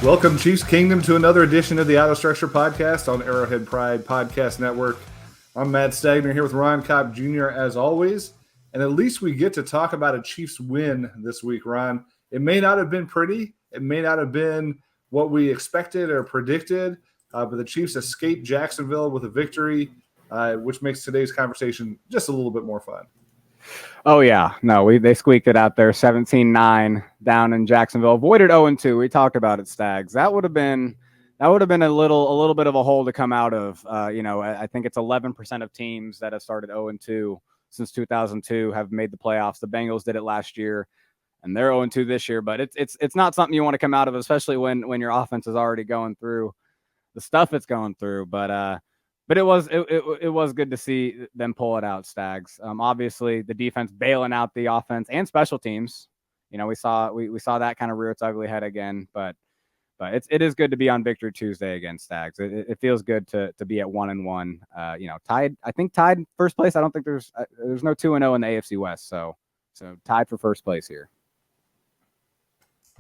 Welcome, Chiefs Kingdom, to another edition of the Auto Structure Podcast on Arrowhead Pride Podcast Network. I'm Matt Stagner here with Ron Kopp Jr. as always, and at least we get to talk about a Chiefs win this week, Ron. It may not have been pretty. It may not have been what we expected or predicted, but the Chiefs escaped Jacksonville with a victory, which makes today's conversation just a little bit more fun. Oh, yeah. No, they squeaked it out there, 17-9 down in Jacksonville. Avoided 0-2. We talked about it, Stags. That would have been a little bit of a hole to come out of. I think it's 11% of teams that have started 0-2 since 2002 have made the playoffs. The Bengals did it last year, and they're 0-2 this year. But it's not something you want to come out of, especially when your offense is already going through the stuff it's going through. But it was good to see them pull it out, Stags. Obviously, the defense bailing out the offense and special teams. We saw that kind of rear its ugly head again. But it is good to be on Victory Tuesday against Stags. It feels good to be at 1-1. Tied first place. I don't think there's no 2-0 in the AFC West. So tied for first place here.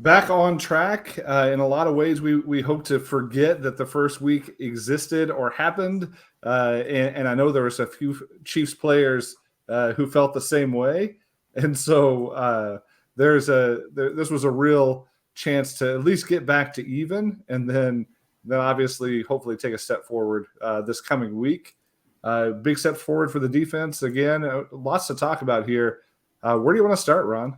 Back on track. In a lot of ways, we hope to forget that the first week existed or happened. And I know there was a few Chiefs players who felt the same way. And so this was a real chance to at least get back to even, and then obviously hopefully take a step forward this coming week. Big step forward for the defense. Again, lots to talk about here. Where do you want to start, Ron?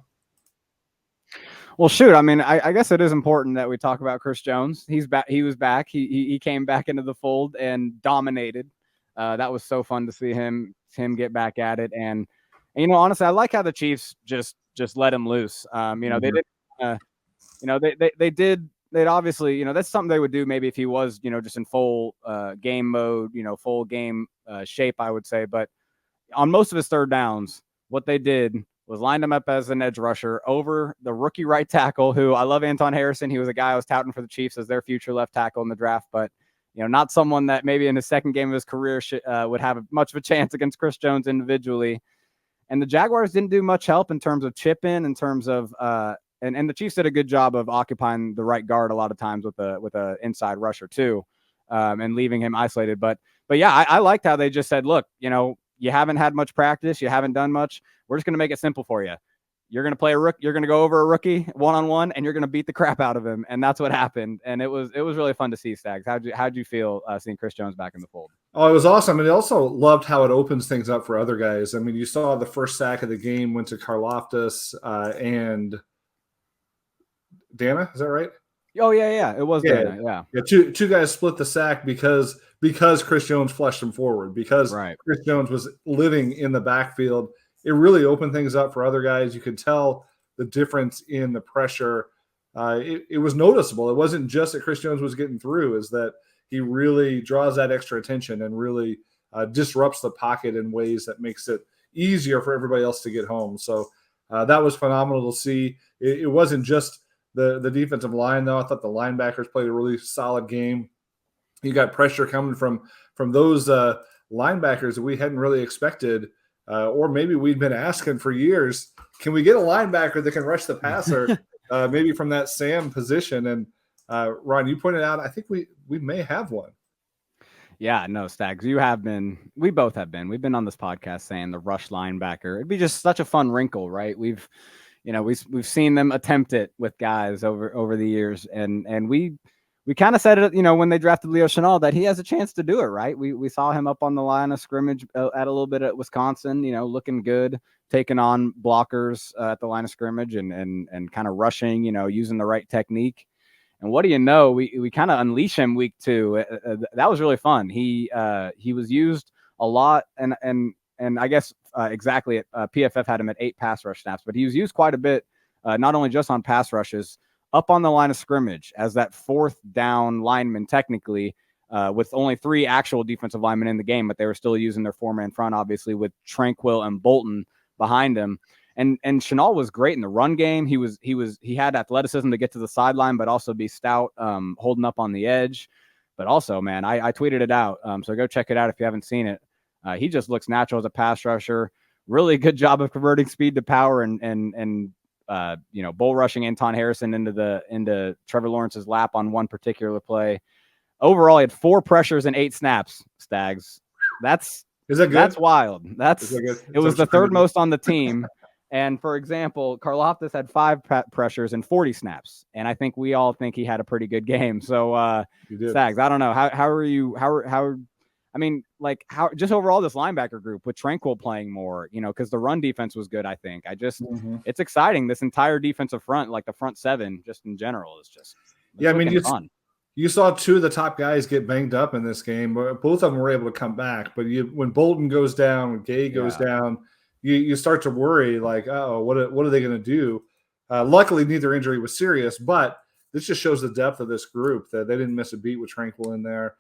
Well, shoot. I mean, I guess it is important that we talk about Chris Jones. He's back. He was back. He came back into the fold and dominated. That was so fun to see him get back at it. And honestly, I like how the Chiefs just let him loose. They'd obviously, that's something they would do maybe if he was, just in full game mode, full game shape, I would say. But on most of his third downs, what they did was lined him up as an edge rusher over the rookie right tackle, who I love, Anton Harrison. He was a guy I was touting for the Chiefs as their future left tackle in the draft, but not someone that maybe in his second game of his career would have much of a chance against Chris Jones individually. And the Jaguars didn't do much help in terms of chip in terms of and the Chiefs did a good job of occupying the right guard a lot of times with a inside rusher too, and leaving him isolated. But yeah, I liked how they just said, look, you haven't had much practice. You haven't done much. We're just going to make it simple for you. You're going to play a rookie. You're going to go over a rookie one-on-one, and you're going to beat the crap out of him. And that's what happened. And it was really fun to see, Stags. How'd you feel seeing Chris Jones back in the fold? Oh, it was awesome. And I also loved how it opens things up for other guys. I mean, you saw the first sack of the game went to Karlaftis and Dana. Is that right? Oh, yeah. It was Dana, yeah. Two guys split the sack because Chris Jones flushed him forward, because Chris Jones was living in the backfield. It really opened things up for other guys. You could tell the difference in the pressure. It was noticeable. It wasn't just that Chris Jones was getting through, is that he really draws that extra attention and really disrupts the pocket in ways that makes it easier for everybody else to get home. So that was phenomenal to see. It wasn't just the defensive line, though. I thought the linebackers played a really solid game. You got pressure coming from those linebackers that we hadn't really expected, or maybe we'd been asking for years. Can we get a linebacker that can rush the passer, maybe from that Sam position? And Ron, you pointed out, I think we may have one. Yeah, no, Stags, you have been. We both have been. We've been on this podcast saying the rush linebacker. It'd be just such a fun wrinkle, right? We've seen them attempt it with guys over the years, and we kind of said it, when they drafted Leo Chenal, that he has a chance to do it, right? We saw him up on the line of scrimmage at a little bit at Wisconsin, looking good, taking on blockers at the line of scrimmage and kind of rushing, using the right technique. And what do you know? We kind of unleash him week 2. That was really fun. He was used a lot, and I guess exactly PFF had him at 8 pass rush snaps, but he was used quite a bit, not only just on pass rushes, up on the line of scrimmage as that 4th down lineman, technically, with only 3 actual defensive linemen in the game, but they were still using their 4-man front, obviously, with Tranquill and Bolton behind him. And Chenal was great in the run game. He had athleticism to get to the sideline, but also be stout, holding up on the edge. But also, man, I tweeted it out. So go check it out if you haven't seen it. He just looks natural as a pass rusher. Really good job of converting speed to power and bull rushing Anton Harrison into Trevor Lawrence's lap on one particular play. Overall, he had 4 pressures and 8 snaps. Stags. Is that good? That's wild. It was the third most on the team. And for example, Karlaftis had 5 pressures and 40 snaps, and I think we all think he had a pretty good game. So, Stags, I don't know how just overall this linebacker group with Tranquil playing more, because the run defense was good. I think it's exciting. This entire defensive front, like the front 7, just in general, is just fun. You saw 2 of the top guys get banged up in this game. Both of them were able to come back. But when Bolton goes down, when Gay goes down, you start to worry, like, oh, what are they going to do? Luckily, neither injury was serious, but this just shows the depth of this group, that they didn't miss a beat with Tranquil in there.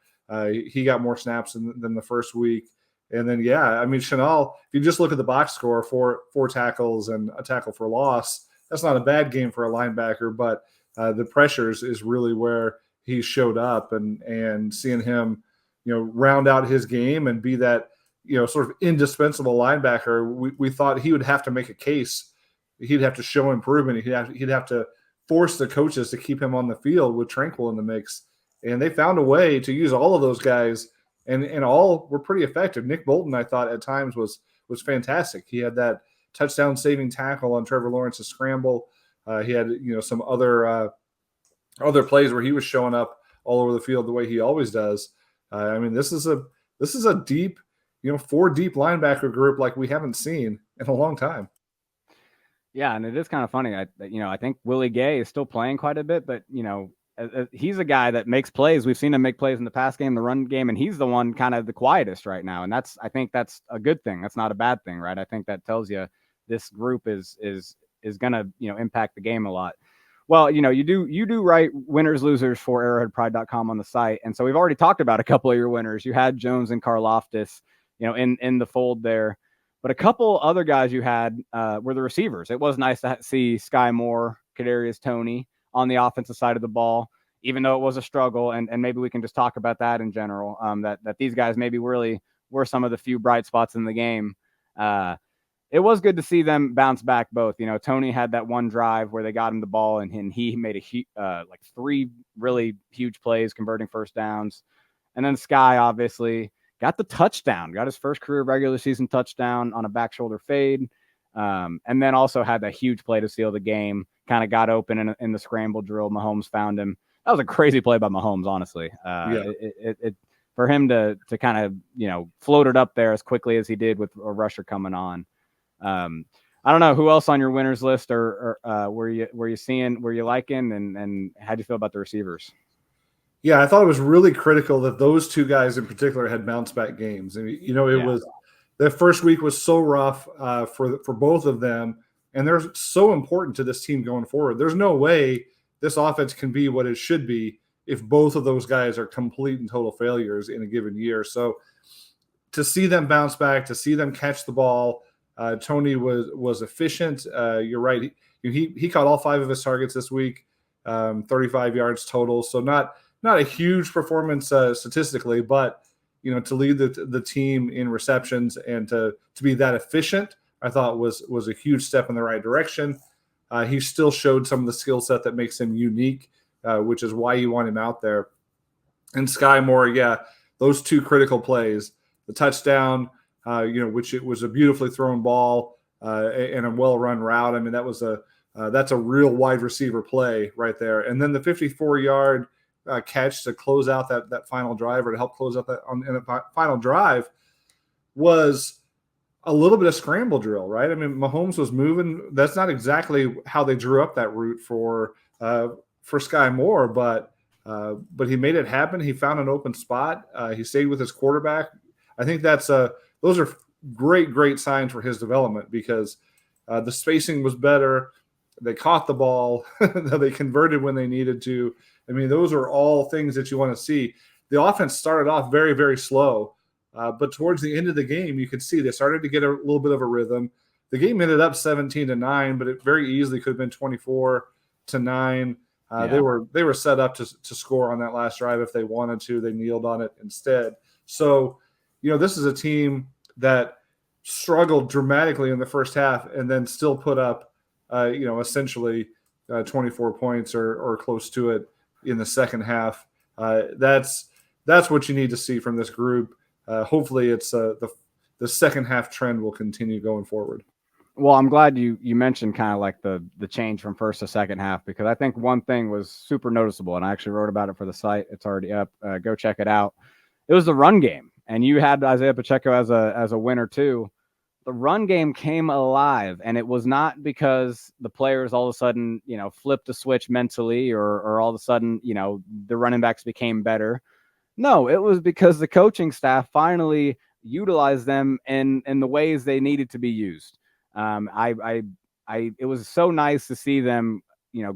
He got more snaps than the first week. And then, Chenal, if you just look at the box score, 4 tackles and a tackle for loss, that's not a bad game for a linebacker, but the pressures is really where he showed up, and seeing him, round out his game and be that, sort of indispensable linebacker. We thought he would have to make a case. He'd have to show improvement. He'd have to force the coaches to keep him on the field with Tranquil in the mix. And they found a way to use all of those guys, and all were pretty effective. Nick Bolton, I thought at times was fantastic. He had that touchdown saving tackle on Trevor Lawrence's scramble. He had, some other plays where he was showing up all over the field the way he always does. This is a deep, 4 deep linebacker group like we haven't seen in a long time. Yeah, and it is kind of funny. I think Willie Gay is still playing quite a bit, but he's a guy that makes plays. We've seen him make plays in the pass game, the run game, and he's the one kind of the quietest right now. And I think that's a good thing. That's not a bad thing, right? I think that tells you this group is going to impact the game a lot. Well, you do write winners, losers for arrowheadpride.com on the site. And so we've already talked about a couple of your winners. You had Jones and Karlaftis, in the fold there. But a couple other guys you had were the receivers. It was nice to see Sky Moore, Kadarius Toney on the offensive side of the ball, even though it was a struggle. And maybe we can just talk about that in general, that these guys maybe really were some of the few bright spots in the game. It was good to see them bounce back both. Toney had that one drive where they got him the ball, and he made 3 really huge plays converting first downs. And then Sky obviously got the touchdown, got his first career regular season touchdown on a back shoulder fade. And then also had that huge play to seal the game, kind of got open in the scramble drill. Mahomes found him. That was a crazy play by Mahomes, honestly. For him to kind of, float it up there as quickly as he did with a rusher coming on. I don't know who else on your winners list or were you liking, and how'd you feel about the receivers? Yeah, I thought it was really critical that those 2 guys in particular had bounce back games. And, was the first week was so rough for both of them, and they're so important to this team going forward. There's no way this offense can be what it should be if both of those guys are complete and total failures in a given year. So to see them bounce back, to see them catch the ball, Toney was efficient. You're right. He caught all 5 of his targets this week, 35 yards total. So not a huge performance statistically, but to lead the team in receptions and to be that efficient, I thought was a huge step in the right direction. He still showed some of the skill set that makes him unique, which is why you want him out there. And Sky Moore, those 2 critical plays, the touchdown, which it was a beautifully thrown ball and a well-run route. I mean, that's a real wide receiver play right there. And then the 54-yard catch to close out that final drive, or to help close out in the final drive, was a little bit of scramble drill, right? I mean, Mahomes was moving. That's not exactly how they drew up that route for Sky Moore, but he made it happen. He found an open spot. He stayed with his quarterback. I think those are great signs for his development, because the spacing was better. They caught the ball. They converted when they needed to. I mean, those are all things that you want to see. The offense started off very, very slow, but towards the end of the game, you could see they started to get a little bit of a rhythm. The game ended up 17-9, but it very easily could have been 24-9. They were set up to score on that last drive if they wanted to. They kneeled on it instead. So, this is a team that struggled dramatically in the first half and then still put up essentially 24 points or close to it in the second half. That's what you need to see from this group. Hopefully, it's the second half trend will continue going forward. Well, I'm glad you mentioned kind of like the change from first to second half, because I think one thing was super noticeable, and I actually wrote about it for the site. It's already up. Go check it out. It was the run game, and you had Isaiah Pacheco as a winner too. The run game came alive, and it was not because the players all of a sudden, flipped a switch mentally, or all of a sudden, the running backs became better. No, it was because the coaching staff finally utilized them in the ways they needed to be used. It was so nice to see them,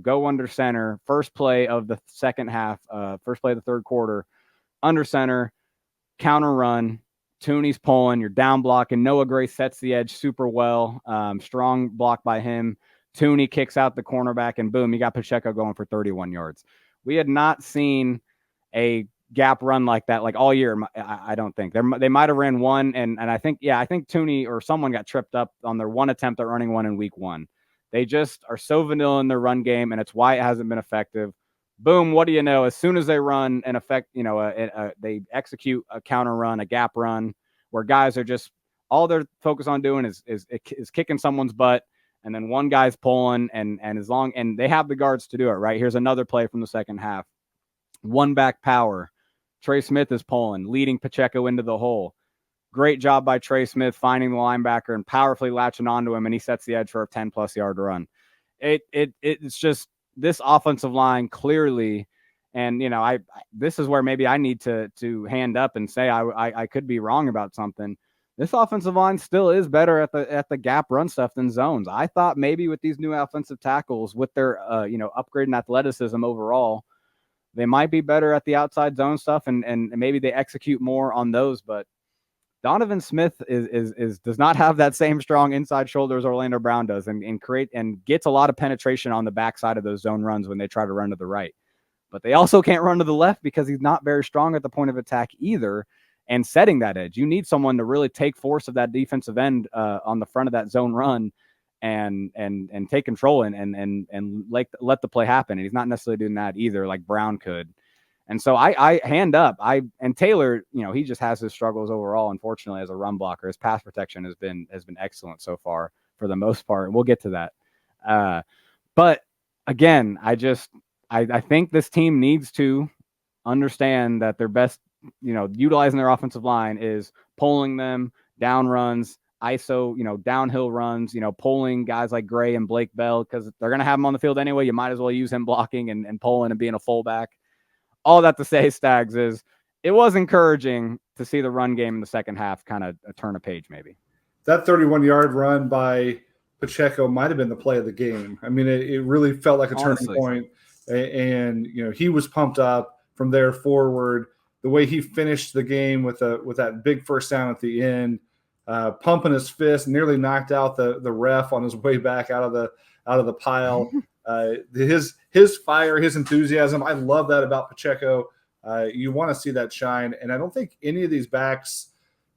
go under center, first play of the second half, first play of the third quarter, under center, counter run. Tooney's pulling, you're down blocking. Noah Gray sets the edge super well. Strong block by him. Tooney kicks out the cornerback, and boom, you got Pacheco going for 31 yards. We had not seen a gap run like that all year. I don't think they might have ran one, and I think Tooney or someone got tripped up on their one attempt at running one in week 1. They just are so vanilla in their run game, and it's why it hasn't been effective. Boom, what do you know? As soon as they run and they execute a counter run, a gap run, where guys are just all they're focused on doing is kicking someone's butt, and then one guy's pulling, and they have the guards to do it. Right, here's another play from the second half. One back power. Trey Smith is pulling, leading Pacheco into the hole. Great job by Trey Smith finding the linebacker and powerfully latching onto him, and he sets the edge for a 10-plus yard run. It's just this offensive line clearly, and this is where maybe I need to hand up and say I could be wrong about something. This offensive line still is better at the gap run stuff than zones. I thought maybe with these new offensive tackles, with their upgrading athleticism overall, they might be better at the outside zone stuff, and maybe they execute more on those. But Donovan Smith does not have that same strong inside shoulder as Orlando Brown does, and gets a lot of penetration on the backside of those zone runs when they try to run to the right. But they also can't run to the left because he's not very strong at the point of attack either, and setting that edge. You need someone to really take force of that defensive end on the front of that zone run and take control and let the play happen. And he's not necessarily doing that either, like Brown could. And so I hand up. And Taylor, he just has his struggles overall, unfortunately, as a run blocker. His pass protection has been excellent so far for the most part. We'll get to that. But again, I think this team needs to understand that their best, utilizing their offensive line is pulling them, down runs, ISO, downhill runs, pulling guys like Gray and Blake Bell, because they're going to have him on the field anyway. You might as well use him blocking and pulling and being a fullback. All that to say, Stags, is it was encouraging to see the run game in the second half kind of turn a page maybe. That 31-yard run by Pacheco might have been the play of the game. I mean, it really felt like a turning point. And, he was pumped up from there forward. The way he finished the game with that big first down at the end, pumping his fist, nearly knocked out the ref on his way back out of the pile. His fire, his enthusiasm, I love that about Pacheco. You want to see that shine, and I don't think any of these backs,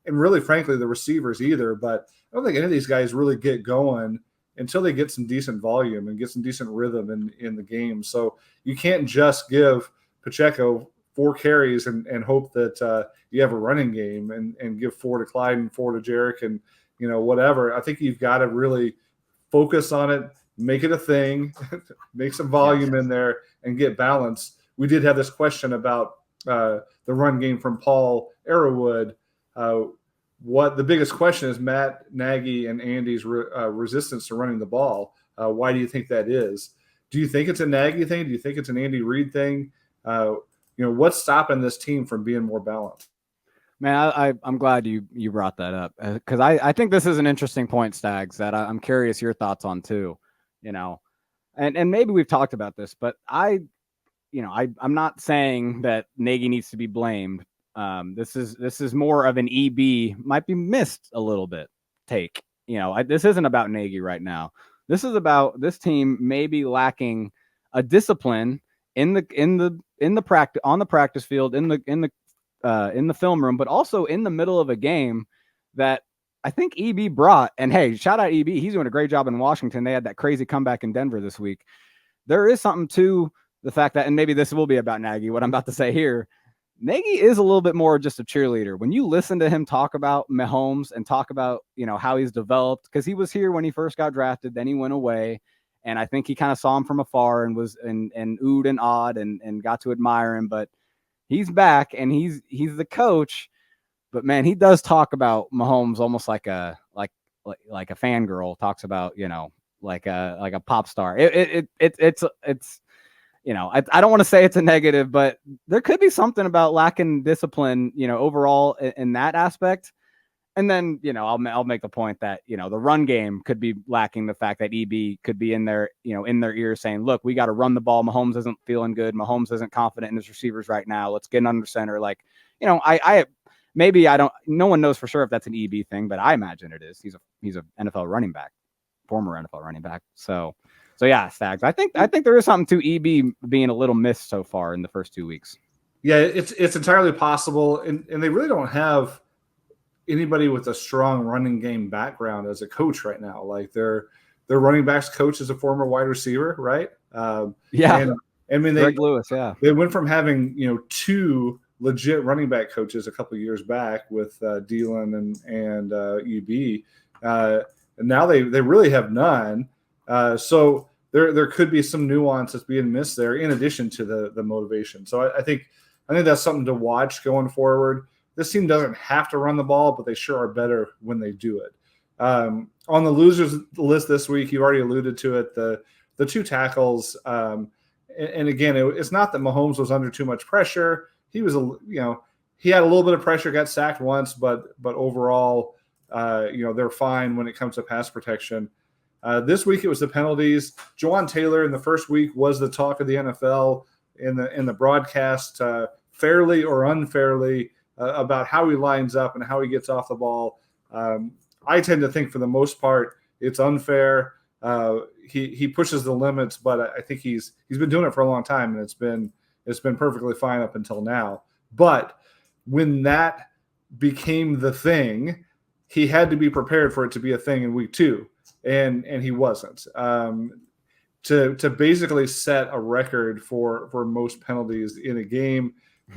and really, frankly, the receivers either, but I don't think any of these guys really get going until they get some decent volume and get some decent rhythm in the game. So you can't just give Pacheco 4 carries and hope that you have a running game and give 4 to Clyde and 4 to Jarek and whatever. I think you've got to really focus on it, make it a thing, make some volume in there, and get balance. We did have this question about the run game from Paul Arrowhead. What the biggest question is Matt Nagy and Andy's resistance to running the ball. Why do you think that is? Do you think it's a Nagy thing? Do you think it's an Andy Reid thing? What's stopping this team from being more balanced? Man, I'm glad you brought that up, because I think this is an interesting point, Stags, that I'm curious your thoughts on too. And maybe we've talked about this, but I'm not saying that Nagy needs to be blamed. This is more of an EB might be missed a little bit take. This isn't about Nagy right now. This is about this team maybe lacking a discipline in the practice, on the practice field, in the film room, but also in the middle of a game, that I think EB brought, and hey, shout out EB. He's doing a great job in Washington. They had that crazy comeback in Denver this week. There is something to the fact that, and maybe this will be about Nagy, what I'm about to say here. Nagy is a little bit more just a cheerleader. When you listen to him talk about Mahomes and talk about, how he's developed, because he was here when he first got drafted, then he went away. And I think he kind of saw him from afar and was and oohed and awed and got to admire him. But he's back and he's the coach. But man, he does talk about Mahomes almost like a fangirl talks about, like a pop star. It's I don't want to say it's a negative, but there could be something about lacking discipline, overall in that aspect. And then, I'll make the point that, the run game could be lacking the fact that EB could be in their ears saying, look, we got to run the ball. Mahomes isn't feeling good. Mahomes isn't confident in his receivers right now. Let's get under center. Like, no one knows for sure if that's an EB thing, but I imagine it is. He's a NFL running back, former NFL running back. So yeah, Stags. I think there is something to EB being a little missed so far in the first 2 weeks. Yeah, it's entirely possible, and they really don't have anybody with a strong running game background as a coach right now. Like their running backs coach is a former wide receiver, right? Yeah. And I mean, Greg Lewis, yeah. They went from having, 2 legit running back coaches a couple of years back with Dylan and EB. And now they really have none. So there could be some nuance that's being missed there in addition to the motivation. So I think that's something to watch going forward. This team doesn't have to run the ball, but they sure are better when they do it. On the losers list this week, you already alluded to it, the 2 tackles. And again, it's not that Mahomes was under too much pressure. He was, he had a little bit of pressure, got sacked once, but overall, they're fine when it comes to pass protection. This week it was the penalties. Jawan Taylor in the first week was the talk of the NFL in the broadcast, fairly or unfairly, about how he lines up and how he gets off the ball. I tend to think for the most part it's unfair. He pushes the limits, but I think he's been doing it for a long time, and it's been perfectly fine up until now. But when that became the thing, he had to be prepared for it to be a thing in week 2, and he wasn't. To basically set a record for most penalties in a game,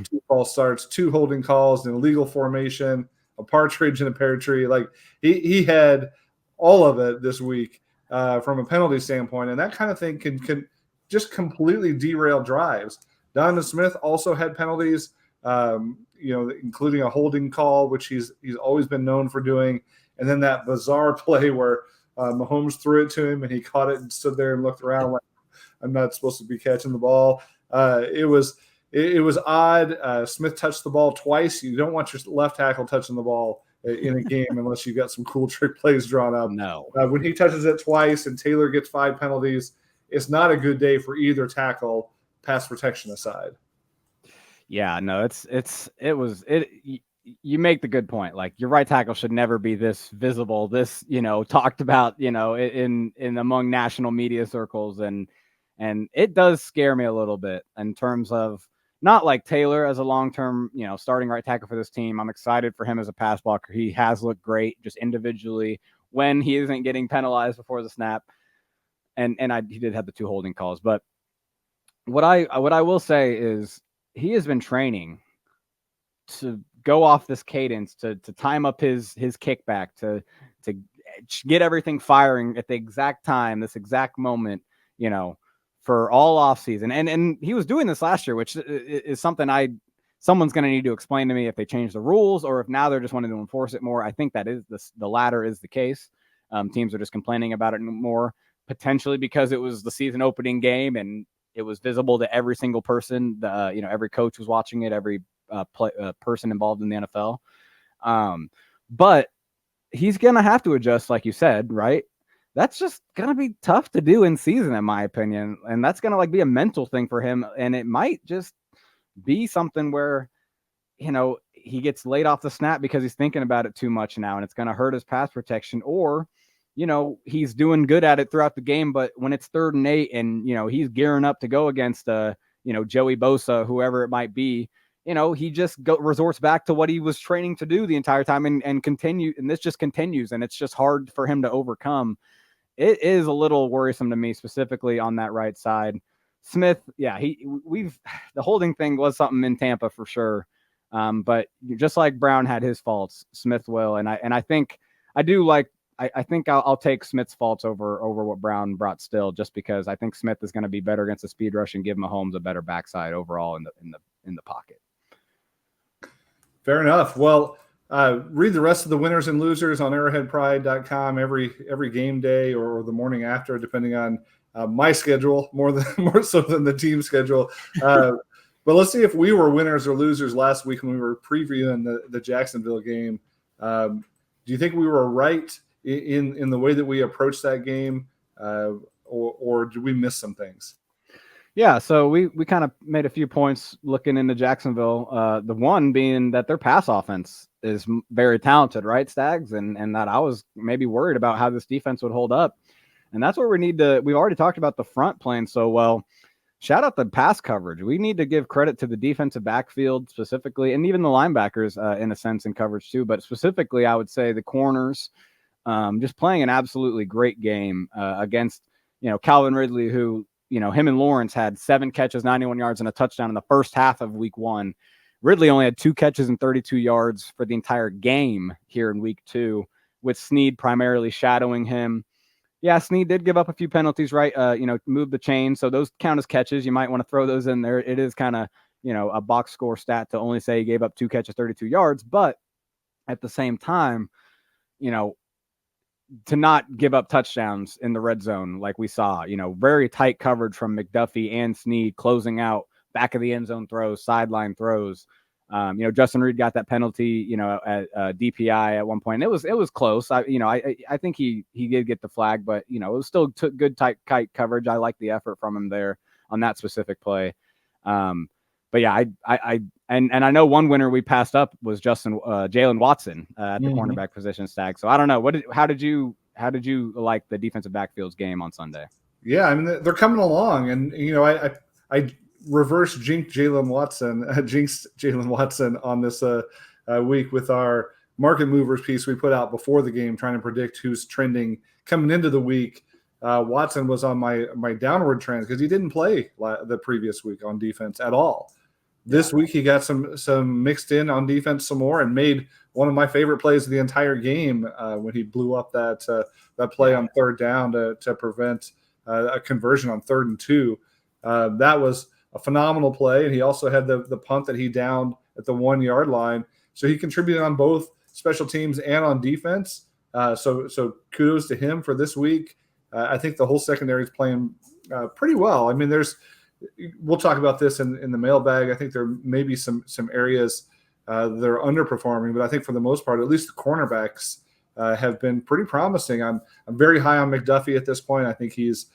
2 false starts, 2 holding calls, an illegal formation, a partridge in a pear tree. Like he had all of it this week from a penalty standpoint, and that kind of thing can just completely derail drives. Donovan Smith also had penalties, including a holding call, which he's always been known for doing, and then that bizarre play where Mahomes threw it to him and he caught it and stood there and looked around like, I'm not supposed to be catching the ball. It was odd. Smith touched the ball twice. You don't want your left tackle touching the ball in a game unless you've got some cool trick plays drawn up. No. When he touches it twice and Taylor gets 5 penalties, it's not a good day for either tackle, pass protection aside. Yeah, no, you make the good point. Like your right tackle should never be this visible, this, talked about, in among national media circles. And it does scare me a little bit in terms of not like Taylor as a long-term, starting right tackle for this team. I'm excited for him as a pass blocker. He has looked great just individually when he isn't getting penalized before the snap. And he did have the 2 holding calls. But what I will say is he has been training to go off this cadence, to time up his kickback, to get everything firing at the exact time, this exact moment, for all offseason. And he was doing this last year, which is something someone's going to need to explain to me if they change the rules or if now they're just wanting to enforce it more. I think that is the latter is the case. Teams are just complaining about it more, potentially because it was the season opening game and it was visible to every single person. Every coach was watching it, every person involved in the NFL. But he's going to have to adjust, like you said, right? That's just going to be tough to do in season, in my opinion. And that's going to be a mental thing for him. And it might just be something where, he gets laid off the snap because he's thinking about it too much now and it's going to hurt his pass protection, or, he's doing good at it throughout the game. But when it's 3rd and 8 and, he's gearing up to go against, Joey Bosa, whoever it might be, he just resorts back to what he was training to do the entire time and continue. And this just continues, and it's just hard for him to overcome. It is a little worrisome to me, specifically on that right side. Smith, yeah, the holding thing was something in Tampa for sure. But just like Brown had his faults, Smith will. And I think I do like, I think I'll take Smith's faults over what Brown brought still, just because I think Smith is going to be better against the speed rush and give Mahomes a better backside overall in the pocket. Fair enough. Well, read the rest of the winners and losers on arrowheadpride.com every game day or the morning after, depending on my schedule, more so than the team schedule. But let's see if we were winners or losers last week when we were previewing the Jacksonville game. Do you think we were right in the way that we approached that game, or did we miss some things? Yeah, so we kind of made a few points looking into Jacksonville. The one being that their pass offense is very talented, right, Stags? And that I was maybe worried about how this defense would hold up. And that's where we've already talked about the front playing so well. Shout out the pass coverage. We need to give credit to the defensive backfield specifically, and even the linebackers in a sense in coverage too. But specifically, I would say the corners just playing an absolutely great game against, Calvin Ridley, who, him and Lawrence had 7 catches, 91 yards, and a touchdown in the first half of week 1. Ridley only had 2 catches and 32 yards for the entire game here in week 2, with Snead primarily shadowing him. Yeah, Snead did give up a few penalties, right? Move the chain. So those count as catches. You might want to throw those in there. It is kind of, a box score stat to only say he gave up 2 catches, 32 yards. But at the same time, to not give up touchdowns in the red zone like we saw, very tight coverage from McDuffie and Snead closing out back of the end zone throws, sideline throws. Justin Reed got that penalty, at DPI at one point. It was close. I think he did get the flag, but it was still good tight coverage. I like the effort from him there on that specific play. But yeah, I know one winner we passed up was Jalen Watson at the cornerback position, Stag. So I don't know. How did you like the defensive backfield's game on Sunday? Yeah, I mean, they're coming along, and I reverse jinxed Jalen Watson on this week with our market movers piece we put out before the game, trying to predict who's trending coming into the week. Watson was on my downward trend because he didn't play the previous week on defense at all. This week he got some mixed in on defense some more and made one of my favorite plays of the entire game when he blew up that play on third down to prevent a conversion on 3rd and 2. That was a phenomenal play, and he also had the punt that he downed at the 1-yard line. So he contributed on both special teams and on defense. So kudos to him for this week. I think the whole secondary is playing pretty well. I mean, we'll talk about this in the mailbag. I think there may be some areas that are underperforming, but I think for the most part, at least the cornerbacks have been pretty promising. I'm very high on McDuffie at this point. I think he's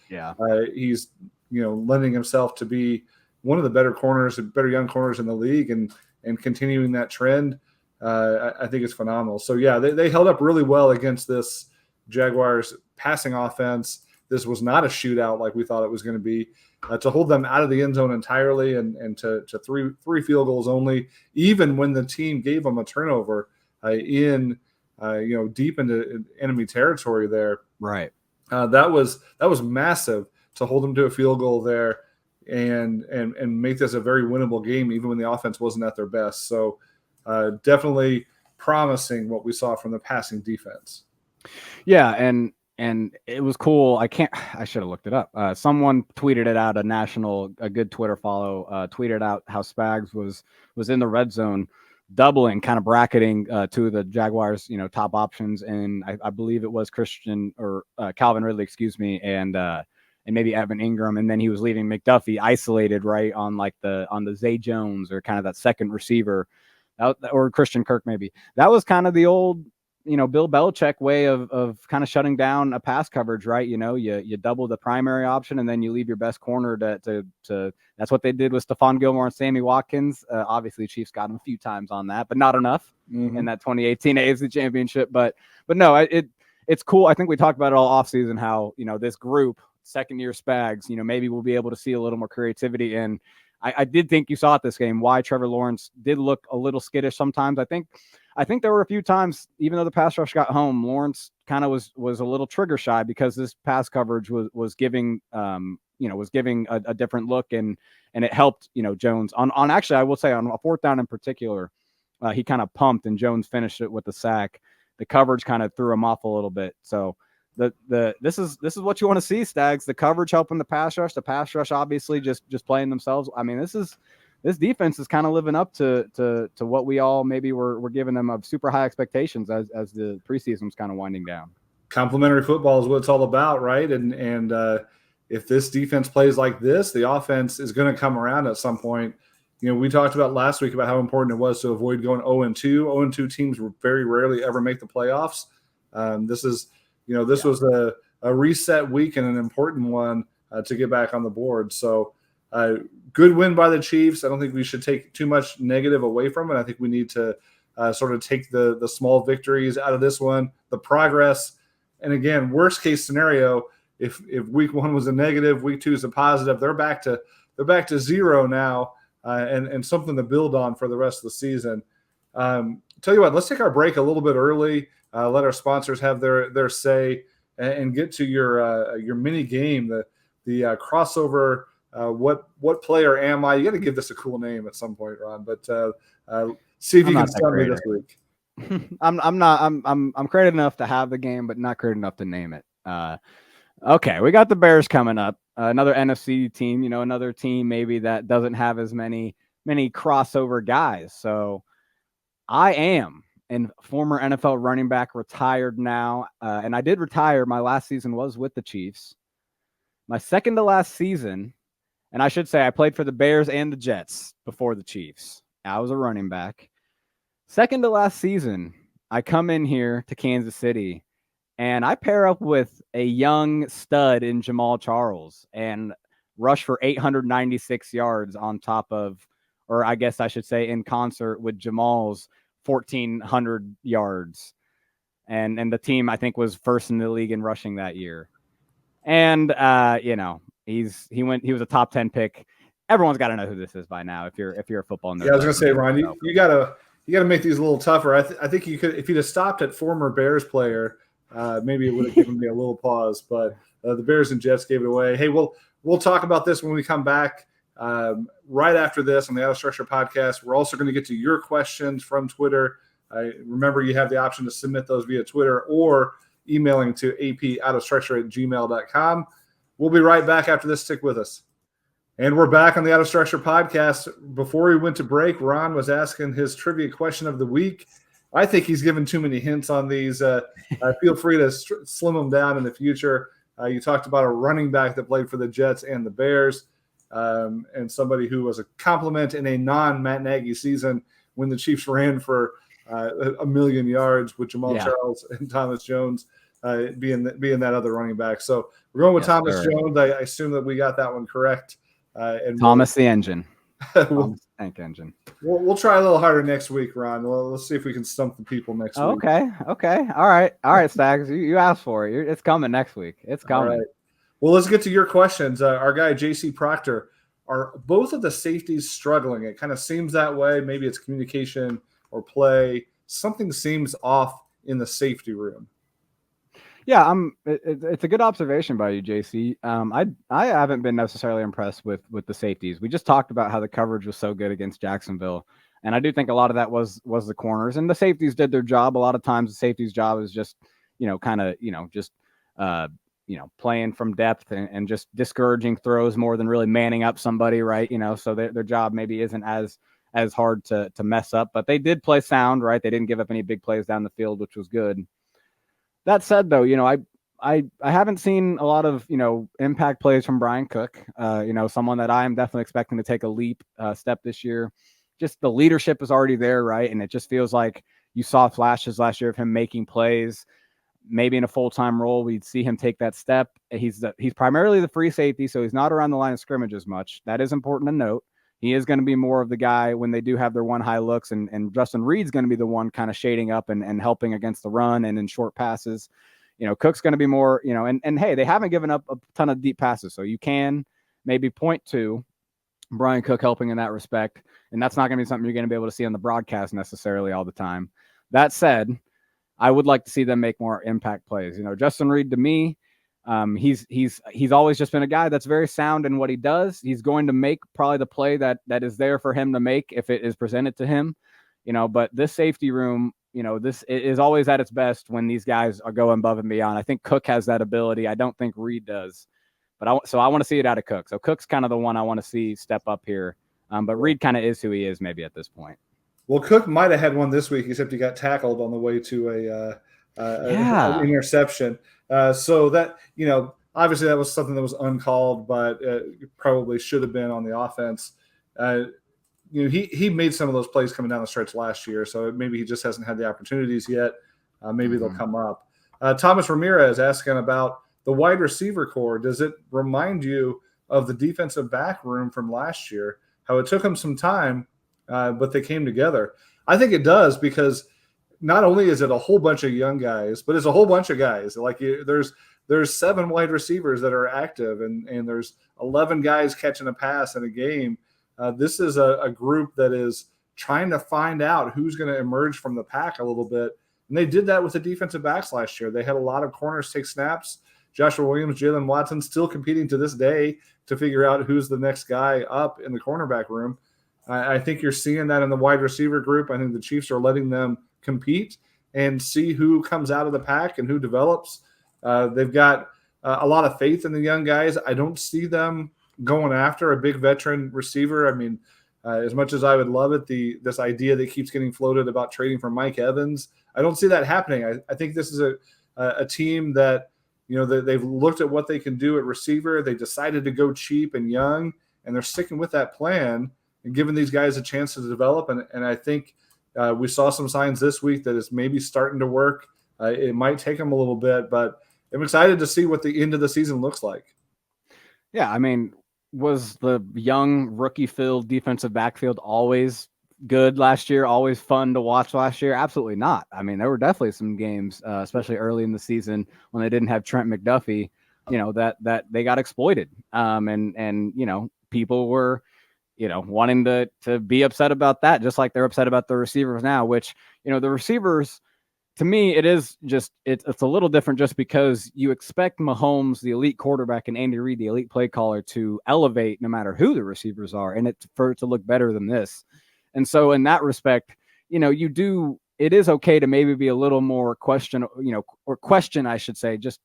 lending himself to be one of the better young corners in the league, and continuing that trend. I think it's phenomenal. So yeah, they held up really well against this Jaguars passing offense. This was not a shootout like we thought it was going to be. To hold them out of the end zone entirely and to three field goals only, even when the team gave them a turnover in deep into enemy territory there. Right. That was massive to hold them to a field goal there and make this a very winnable game, even when the offense wasn't at their best. So definitely promising what we saw from the passing defense. Yeah, and it was cool. I should have looked it up. Someone tweeted it out, a good Twitter follow, tweeted out how Spags was in the red zone, doubling, kind of bracketing two of the Jaguars, top options. And I believe it was Calvin Ridley, excuse me. And maybe Evan Ingram. And then he was leaving McDuffie isolated right on the Zay Jones or kind of that second receiver, or Christian Kirk, maybe. That was kind of the old, Bill Belichick way of kind of shutting down a pass coverage, right? You double the primary option and then you leave your best corner to that's what they did with Stephon Gilmore and Sammy Watkins. Obviously Chiefs got him a few times on that, but not enough in that 2018 AFC Championship. But no, it's cool. I think we talked about it all offseason, how, this group, second year Spags, maybe we'll be able to see a little more creativity. And I did think you saw at this game why Trevor Lawrence did look a little skittish sometimes. I think there were a few times, even though the pass rush got home, Lawrence kind of was a little trigger shy because this pass coverage was giving a different look, and it helped, Jones on actually, I will say, on a fourth down in particular, he kind of pumped and Jones finished it with the sack. The coverage kind of threw him off a little bit. So this is what you want to see, Stags. The coverage helping the pass rush obviously just playing themselves. I mean, this defense is kind of living up to what we all maybe were giving them of super high expectations as the preseason was kind of winding down. Complementary football is what it's all about, right? And if this defense plays like this, the offense is going to come around at some point. We talked about last week about how important it was to avoid going 0-2. 0-2 teams very rarely ever make the playoffs. This was a reset week and an important one to get back on the board. So good win by the Chiefs. I don't think we should take too much negative away from it. I think we need to sort of take the small victories out of this one, the progress. And again, worst case scenario, if week 1 was a negative, week 2 is a positive, they're back to 0 now, and something to build on for the rest of the season. Tell you what, let's take our break a little bit early. Let our sponsors have their say, and get to your mini game, the crossover. What player am I? You got to give this a cool name at some point, Ron. But see if you can stump me this week. I'm creative enough to have the game, but not creative enough to name it. Okay, we got the Bears coming up. Another NFC team, another team maybe that doesn't have as many crossover guys. So I am a former NFL running back, retired now, and I did retire. My last season was with the Chiefs. My second to last season, and I should say I played for the Bears and the Jets before the Chiefs. I was a running back. Second to last season, I come in here to Kansas City, and I pair up with a young stud in Jamal Charles and rush for 896 yards on top of, or I guess I should say in concert with Jamal's 1,400 yards. And the team, I think, was first in the league in rushing that year. And, he was a top 10 pick. Everyone's got to know who this is by now. If you're a football nerd. Yeah, I was going to say, Ron, you got to make these a little tougher. I think you could, if you'd have stopped at former Bears player, maybe it would have given me a little pause, but the Bears and Jets gave it away. Hey, we'll talk about this when we come back right after this on the Out of Structure podcast. We're also going to get to your questions from Twitter. Remember, you have the option to submit those via Twitter or emailing to apoutofstructure@gmail.com. We'll be right back after this. Stick with us. And we're back on the Out of Structure podcast. Before we went to break, Ron was asking his trivia question of the week. I think he's given too many hints on these. Feel free to slim them down in the future. You talked about a running back that played for the Jets and the Bears, and somebody who was a compliment in a non-Matt Nagy season when the Chiefs ran for 1 million yards with Jamal Charles and Thomas Jones being that other running back. So we're going with Thomas Jones. I assume that we got that one correct. And Thomas the Engine. Thomas Tank Engine. We'll try a little harder next week, Ron. Let's see if we can stump the people next week. Okay. All right, Stags. You asked for it. It's coming next week. It's coming. All right. Well, let's get to your questions. Our guy, J.C. Proctor, are both of the safeties struggling? It kind of seems that way. Maybe it's communication or play. Something seems off in the safety room. Yeah, it's a good observation by you, JC. I haven't been necessarily impressed with the safeties. We just talked about how the coverage was so good against Jacksonville, and I do think a lot of that was the corners, and the safeties did their job. A lot of times, the safety's job is just playing from depth and just discouraging throws more than really manning up somebody, right? So their job maybe isn't as hard to mess up, but they did play sound, right? They didn't give up any big plays down the field, which was good. That said, though, I haven't seen a lot of, impact plays from Brian Cook, someone that I am definitely expecting to take a leap step this year. Just the leadership is already there, right? And it just feels like you saw flashes last year of him making plays. Maybe in a full-time role, we'd see him take that step. He's primarily the free safety, so he's not around the line of scrimmage as much. That is important to note. He is going to be more of the guy when they do have their one high looks, and Justin Reed's going to be the one kind of shading up and helping against the run and in short passes. Cook's going to be more, and hey, they haven't given up a ton of deep passes, so you can maybe point to Brian Cook helping in that respect. And that's not going to be something you're going to be able to see on the broadcast necessarily all the time. That said, I would like to see them make more impact plays. Justin Reed, to me, he's always just been a guy that's very sound in what he does. He's going to make probably the play that is there for him to make if it is presented to him. But this safety room, this is always at its best when these guys are going above and beyond. I think Cook has that ability. I don't think Reed does. But I want to see it out of Cook. So Cook's kind of the one I want to see step up here. But Reed kind of is who he is maybe at this point. Well, Cook might have had one this week, except he got tackled on the way to an interception. So that, obviously that was something that was uncalled, but probably should have been on the offense. He made some of those plays coming down the stretch last year, so maybe he just hasn't had the opportunities yet. Maybe they'll come up. Thomas Ramirez asking about the wide receiver core. Does it remind you of the defensive back room from last year? How it took them some time, but they came together. I think it does, because not only is it a whole bunch of young guys, but it's a whole bunch of guys. Like there's 7 wide receivers that are active, and there's 11 guys catching a pass in a game. This is a group that is trying to find out who's going to emerge from the pack a little bit. And they did that with the defensive backs last year. They had a lot of corners take snaps. Joshua Williams, Jalen Watson still competing to this day to figure out who's the next guy up in the cornerback room. I think you're seeing that in the wide receiver group. I think the Chiefs are letting them compete and see who comes out of the pack and who develops. They've got a lot of faith in the young guys. I don't see them going after a big veteran receiver. I mean, as much as I would love it, this idea that keeps getting floated about trading for Mike Evans, I don't see that happening. I think this is a team that, they've looked at what they can do at receiver. They decided to go cheap and young, and they're sticking with that plan and giving these guys a chance to develop. And I think we saw some signs this week that it's maybe starting to work. It might take them a little bit, but I'm excited to see what the end of the season looks like. Yeah, I mean, was the young rookie-filled defensive backfield always good last year, always fun to watch last year? Absolutely not. I mean, there were definitely some games, especially early in the season when they didn't have Trent McDuffie, that they got exploited. And people were, wanting to be upset about that, just like they're upset about the receivers now, which, the receivers, to me, it's a little different just because you expect Mahomes, the elite quarterback, and Andy Reid, the elite play caller, to elevate no matter who the receivers are, and for it to look better than this. And so in that respect, it is okay to maybe be a little more question, I should say, just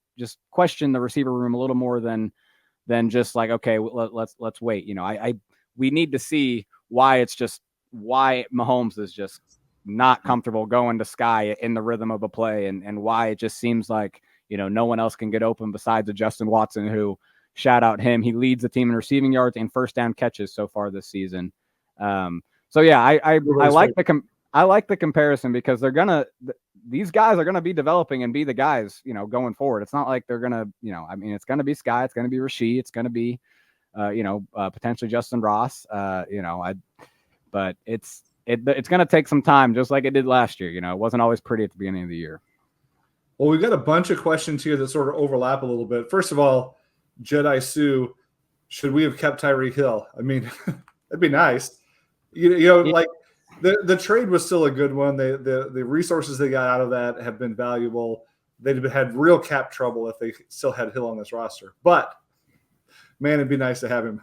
question the receiver room a little more than just like, okay, let's wait. We need to see why Mahomes is just not comfortable going to Sky in the rhythm of a play, and why it just seems like, no one else can get open besides a Justin Watson, who, shout out him, he leads the team in receiving yards and first down catches so far this season. So yeah, I like the comparison, because these guys are gonna be developing and be the guys, going forward. It's not like they're gonna, it's gonna be Sky, it's gonna be Rasheed, it's gonna be, potentially Justin Ross, but it's gonna take some time, just like it did last year. It wasn't always pretty at the beginning of the year. Well, we've got a bunch of questions here that sort of overlap a little bit. First of all, Jedi Sue, should we have kept Tyreek Hill? I mean, that'd be nice. Like the trade was still a good one. The resources they got out of that have been valuable. They'd have had real cap trouble if they still had Hill on this roster. But man, it'd be nice to have him.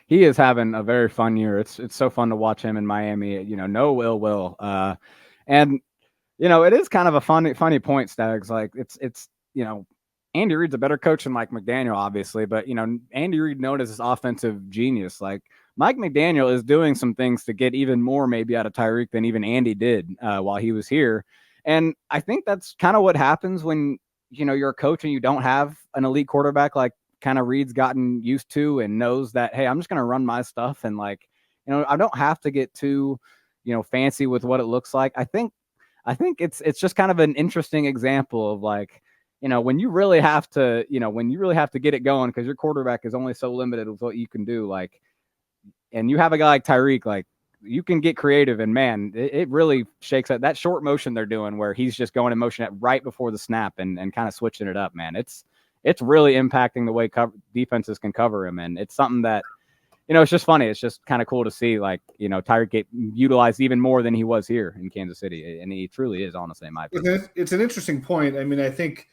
He is having a very fun year. It's so fun to watch him in Miami. No ill will. And it is kind of a funny point, Stags. Like it's Andy Reid's a better coach than Mike McDaniel, obviously, but Andy Reid known as his offensive genius. Like Mike McDaniel is doing some things to get even more maybe out of Tyreek than even Andy did while he was here. And I think that's kind of what happens when you're a coach and you don't have an elite quarterback like kind of Reid's gotten used to, and knows that, hey, I'm just going to run my stuff, and I don't have to get too fancy with what it looks like. I think it's just kind of an interesting example of when you really have to get it going, because your quarterback is only so limited with what you can do, and you have a guy like Tyreek, you can get creative, and man, it really shakes out that short motion they're doing where he's just going in motion right before the snap and kind of switching it up, man. It's really impacting the way defenses can cover him, and it's something that it's just funny. It's just kind of cool to see, like, Tyreek get utilized even more than he was here in Kansas City. And he truly is, honestly, in my opinion. It's an interesting point. I mean, I think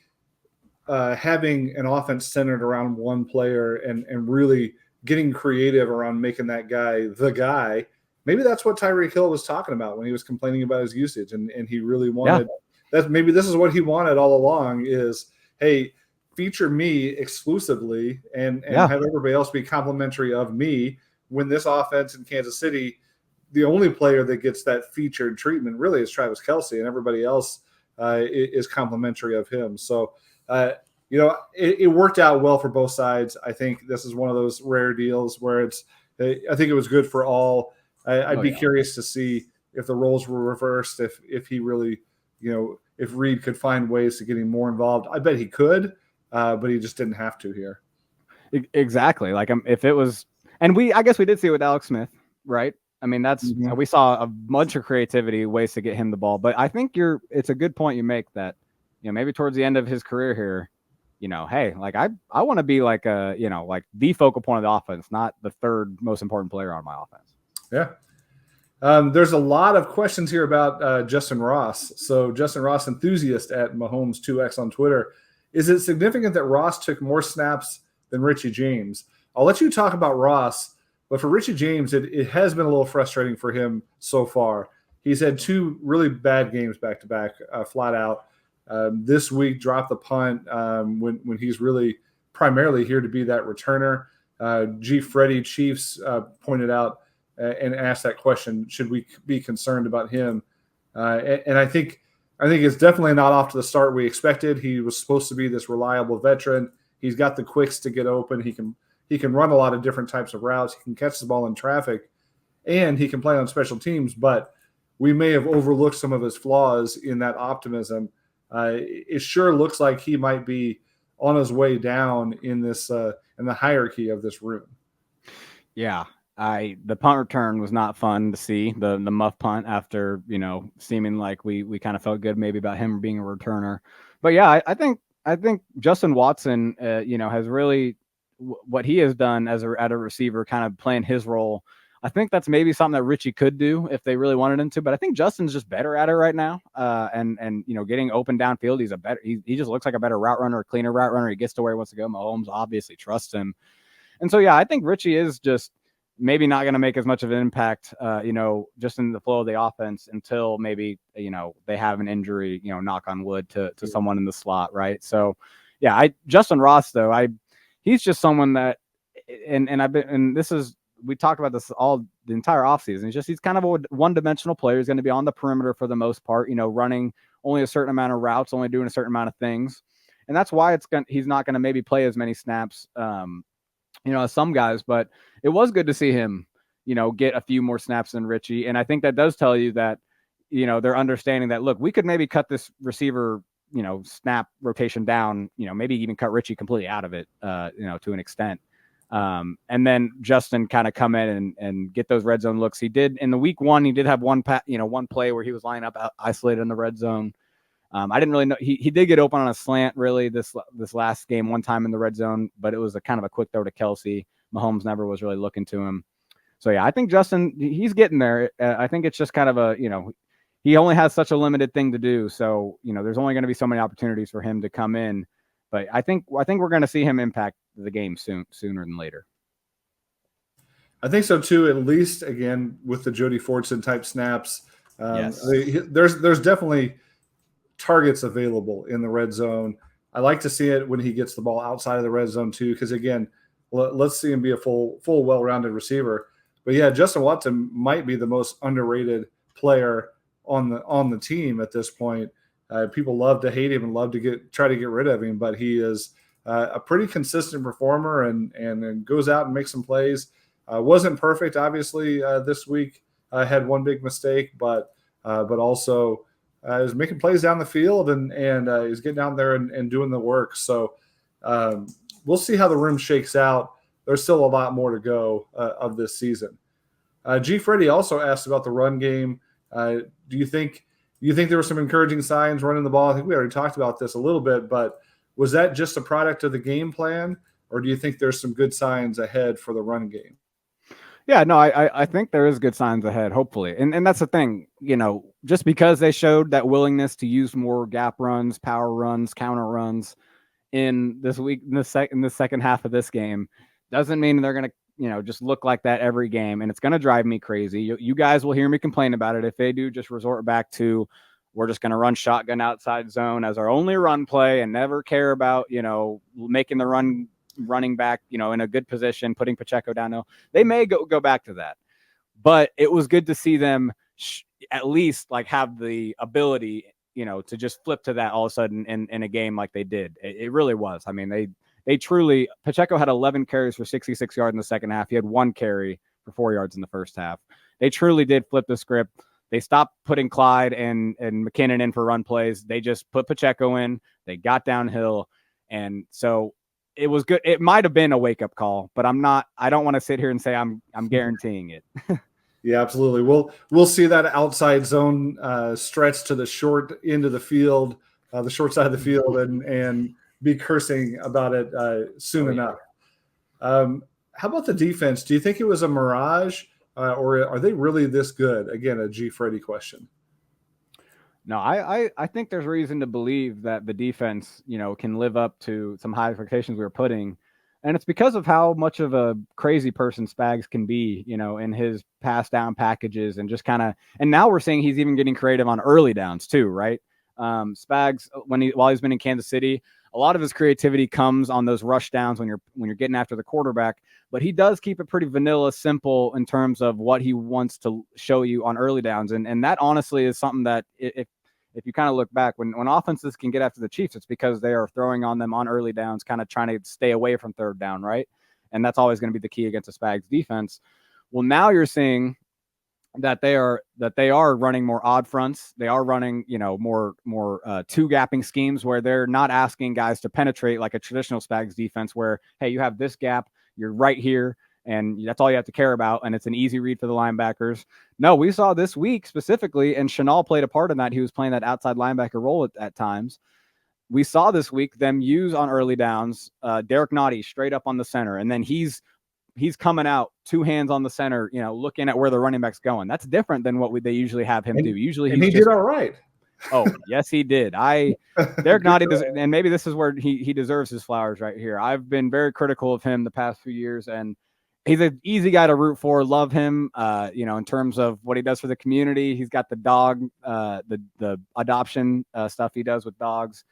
having an offense centered around one player and really getting creative around making that guy the guy, maybe that's what Tyreek Hill was talking about when he was complaining about his usage. And he really wanted that. Maybe this is what he wanted all along is, hey, feature me exclusively and have everybody else be complimentary of me. When this offense in Kansas City, the only player that gets that featured treatment really is Travis Kelce, and everybody else is complimentary of him. So, it worked out well for both sides. I think this is one of those rare deals where I think it was good for all. I'd be curious to see if the roles were reversed, if he really, if Reed could find ways to get him more involved. I bet he could, but he just didn't have to here. Exactly. Like, if it was, and I guess we did see it with Alex Smith, right? I mean, we saw a bunch of creativity, ways to get him the ball. But I think it's a good point you make that, maybe towards the end of his career here, hey, like I want to be like like the focal point of the offense, not the third most important player on my offense. Yeah. There's a lot of questions here about Justin Ross. So Justin Ross enthusiast at Mahomes2X on Twitter. Is it significant that Ross took more snaps than Richie James? I'll let you talk about Ross, but for Richie James, it has been a little frustrating for him so far. He's had 2 really bad games back-to-back, flat out. This week, dropped the punt when he's really primarily here to be that returner. Freddie Chiefs pointed out and asked that question: should we be concerned about him? And I think it's definitely not off to the start we expected. He was supposed to be this reliable veteran. He's got the quicks to get open. He can run a lot of different types of routes. He can catch the ball in traffic, and he can play on special teams. But we may have overlooked some of his flaws in that optimism. It sure looks like he might be on his way down in this in the hierarchy of this room. Yeah, the punt return was not fun to see, the muff punt after seeming like we kind of felt good maybe about him being a returner. But yeah, I think Justin Watson has really what he has done as a receiver, kind of playing his role. I think that's maybe something that Richie could do if they really wanted him to, but I think Justin's just better at it right now. And getting open downfield, he just looks like a better route runner, a cleaner route runner. He gets to where he wants to go. Mahomes obviously trusts him. And so, yeah, I think Richie is just maybe not going to make as much of an impact, just in the flow of the offense until maybe, they have an injury, knock on wood, to someone in the slot. Right. So, yeah, Justin Ross, though, he's just someone that, we talked about this all the entire offseason. He's kind of a one-dimensional player. He's going to be on the perimeter for the most part, running only a certain amount of routes, only doing a certain amount of things. And that's why he's not going to maybe play as many snaps, as some guys. But it was good to see him, get a few more snaps than Richie. And I think that does tell you that, they're understanding that, look, we could maybe cut this receiver, snap rotation down, maybe even cut Richie completely out of it, to an extent. And then Justin kind of come in and get those red zone looks. He did in the week 1. He did have one play where he was lining up isolated in the red zone. I didn't really know he did get open on a slant really this last game one time in the red zone, but it was a kind of a quick throw to Kelce. Mahomes never was really looking to him. So yeah, I think Justin, he's getting there. I think it's just kind of he only has such a limited thing to do. So, there's only going to be so many opportunities for him to come in. But I think we're going to see him impact the game sooner than later. I think so too. At least again with the Jody Fortson type snaps, yes. There's definitely targets available in the red zone. I like to see it when he gets the ball outside of the red zone too, because again, let's see him be a full, well-rounded receiver. But yeah, Justin Watson might be the most underrated player on the team at this point. People love to hate him and love to try to get rid of him, but he is a pretty consistent performer and goes out and makes some plays. Wasn't perfect, obviously, this week. Had one big mistake, but also is making plays down the field and is getting out there and doing the work. So we'll see how the room shakes out. There's still a lot more to go of this season. Freddie also asked about the run game. Do you think there were some encouraging signs running the ball? I think we already talked about this a little bit, but was that just a product of the game plan, or do you think there's some good signs ahead for the run game? Yeah, no, I think there is good signs ahead, hopefully. And that's the thing, just because they showed that willingness to use more gap runs, power runs, counter runs in this week, in the second half of this game, doesn't mean they're gonna, just look like that every game. And it's gonna drive me crazy. You guys will hear me complain about it if they do just resort back to, we're just gonna run shotgun outside zone as our only run play and never care about, making the running back, in a good position, putting Pacheco down. No, they may go back to that, but it was good to see them at least like have the ability, to just flip to that all of a sudden in a game like they did. It really was. I mean, they truly, Pacheco had 11 carries for 66 yards in the second half. He had 1 carry for 4 yards in the first half. They truly did flip the script. They stopped putting Clyde and McKinnon in for run plays. They just put Pacheco in. They got downhill. And so it was good. It might have been a wake-up call, but I don't want to sit here and say I'm guaranteeing it. Yeah, absolutely. We'll see that outside zone stretch to the short end of the field, the short side of the field, and be cursing about it soon enough. How about the defense? Do you think it was a mirage, or are they really this good? Again, a G. Freddy question. No, I think there's reason to believe that the defense, can live up to some high expectations we were putting. And it's because of how much of a crazy person Spags can be, in his pass down packages and just kind of, and now we're seeing he's even getting creative on early downs too, right? Spags, while he's been in Kansas City, a lot of his creativity comes on those rush downs when you're getting after the quarterback, but he does keep it pretty vanilla simple in terms of what he wants to show you on early downs. And that honestly is something that if you kind of look back, when offenses can get after the Chiefs, it's because they are throwing on them on early downs, kind of trying to stay away from third down, right? And that's always going to be the key against a Spags defense. Well, now you're seeing that they are running more odd fronts. They are running, more two gapping schemes where they're not asking guys to penetrate like a traditional Spags defense where, hey, you have this gap, you're right here, and that's all you have to care about, and it's an easy read for the linebackers. No, we saw this week specifically, and Chenal played a part in that. He was playing that outside linebacker role at times. We saw this week them use on early downs Derek Nottie straight up on the center, and then he's coming out 2 hands on the center, looking at where the running back's going. That's different than what they usually have him do. Usually he did all right. Oh, yes, he did. Derek Nottie does, and maybe this is where he deserves his flowers right here. I've been very critical of him the past few years, and he's an easy guy to root for. Love him, in terms of what he does for the community. He's got the dog, the adoption stuff he does with dogs.